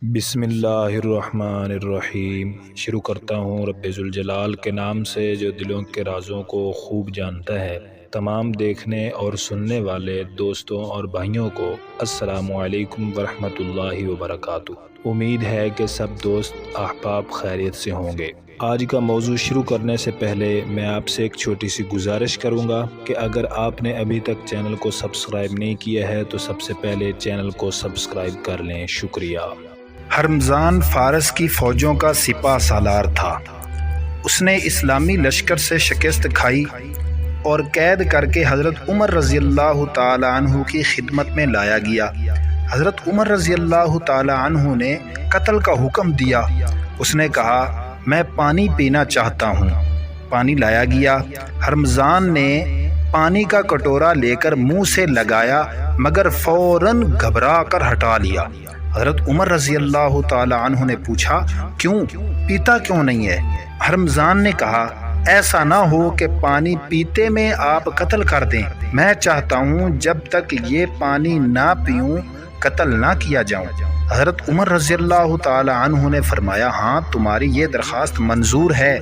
بسم اللہ الرحمن الرحیم۔ شروع کرتا ہوں رب ذوالجلال کے نام سے جو دلوں کے رازوں کو خوب جانتا ہے۔ تمام دیکھنے اور سننے والے دوستوں اور بھائیوں کو السلام علیکم ورحمۃ اللہ وبرکاتہ۔ امید ہے کہ سب دوست احباب خیریت سے ہوں گے۔ آج کا موضوع شروع کرنے سے پہلے میں آپ سے ایک چھوٹی سی گزارش کروں گا کہ اگر آپ نے ابھی تک چینل کو سبسکرائب نہیں کیا ہے تو سب سے پہلے چینل کو سبسکرائب کر لیں۔ شکریہ۔ ہرمزان فارس کی فوجوں کا سپہ سالار تھا۔ اس نے اسلامی لشکر سے شکست کھائی اور قید کر کے حضرت عمر رضی اللہ تعالی عنہ کی خدمت میں لایا گیا۔ حضرت عمر رضی اللہ تعالی عنہ نے قتل کا حکم دیا۔ اس نے کہا میں پانی پینا چاہتا ہوں۔ پانی لایا گیا۔ ہرمزان نے پانی کا کٹورا لے کر منہ سے لگایا مگر فوراً گھبرا کر ہٹا لیا۔ حضرت عمر رضی اللہ تعالی عنہ نے پوچھا کیوں پیتا کیوں نہیں ہے؟ ہرمزان نے کہا ایسا نہ ہو کہ پانی پیتے میں آپ قتل کر دیں۔ میں چاہتا ہوں جب تک یہ پانی نہ پیوں قتل نہ کیا جاؤں۔ حضرت عمر رضی اللہ تعالی عنہ نے فرمایا ہاں تمہاری یہ درخواست منظور ہے،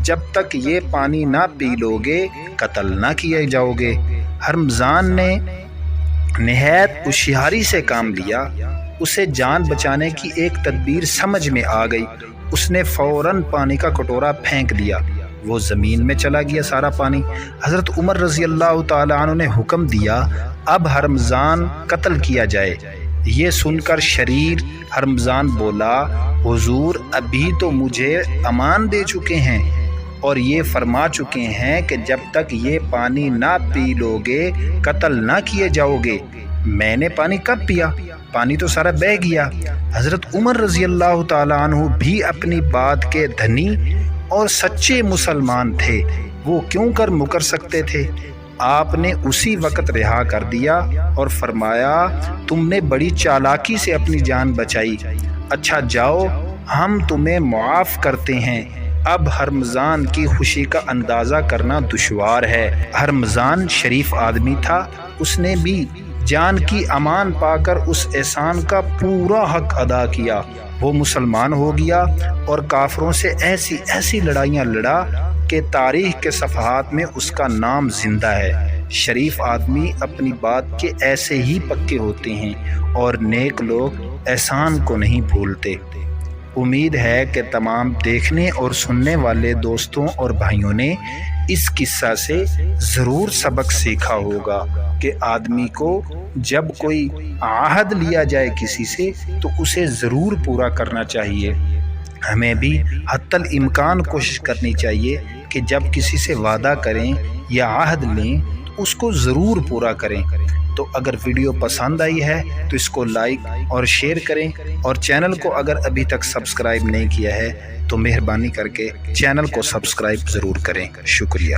جب تک یہ پانی نہ پی لو گے قتل نہ کیے جاؤ گے۔ ہرمزان نے نہایت ہوشیاری سے کام لیا۔ اسے جان بچانے کی ایک تدبیر سمجھ میں آ گئی۔ اس نے فوراً پانی کا کٹورا پھینک دیا، وہ زمین میں چلا گیا سارا پانی۔ حضرت عمر رضی اللہ تعالی عنہ نے حکم دیا اب ہرمزان قتل کیا جائے۔ یہ سن کر شریر ہرمزان بولا حضور ابھی تو مجھے امان دے چکے ہیں اور یہ فرما چکے ہیں کہ جب تک یہ پانی نہ پی لو گے قتل نہ کیے جاؤ گے۔ میں نے پانی کب پیا؟ پانی تو سارا بہہ گیا۔ حضرت عمر رضی اللہ تعالی عنہ بھی اپنی بات کے دھنی اور سچے مسلمان تھے، وہ کیوں کر مکر سکتے تھے؟ آپ نے اسی وقت رہا کر دیا اور فرمایا تم نے بڑی چالاکی سے اپنی جان بچائی، اچھا جاؤ ہم تمہیں معاف کرتے ہیں۔ اب ہرمزان کی خوشی کا اندازہ کرنا دشوار ہے۔ ہرمزان شریف آدمی تھا، اس نے بھی جان کی امان پا کر اس احسان کا پورا حق ادا کیا۔ وہ مسلمان ہو گیا اور کافروں سے ایسی لڑائیاں لڑا کہ تاریخ کے صفحات میں اس کا نام زندہ ہے۔ شریف آدمی اپنی بات کے ایسے ہی پکے ہوتے ہیں اور نیک لوگ احسان کو نہیں بھولتے۔ امید ہے کہ تمام دیکھنے اور سننے والے دوستوں اور بھائیوں نے اس قصہ سے ضرور سبق سیکھا ہوگا کہ آدمی کو جب کوئی عہد لیا جائے کسی سے تو اسے ضرور پورا کرنا چاہیے۔ ہمیں بھی حتی الامکان کوشش کرنی چاہیے کہ جب کسی سے وعدہ کریں یا عہد لیں تو اس کو ضرور پورا کریں۔ تو اگر ویڈیو پسند آئی ہے تو اس کو لائک اور شیئر کریں، اور چینل کو اگر ابھی تک سبسکرائب نہیں کیا ہے تو مہربانی کر کے چینل کو سبسکرائب ضرور کریں۔ شکریہ۔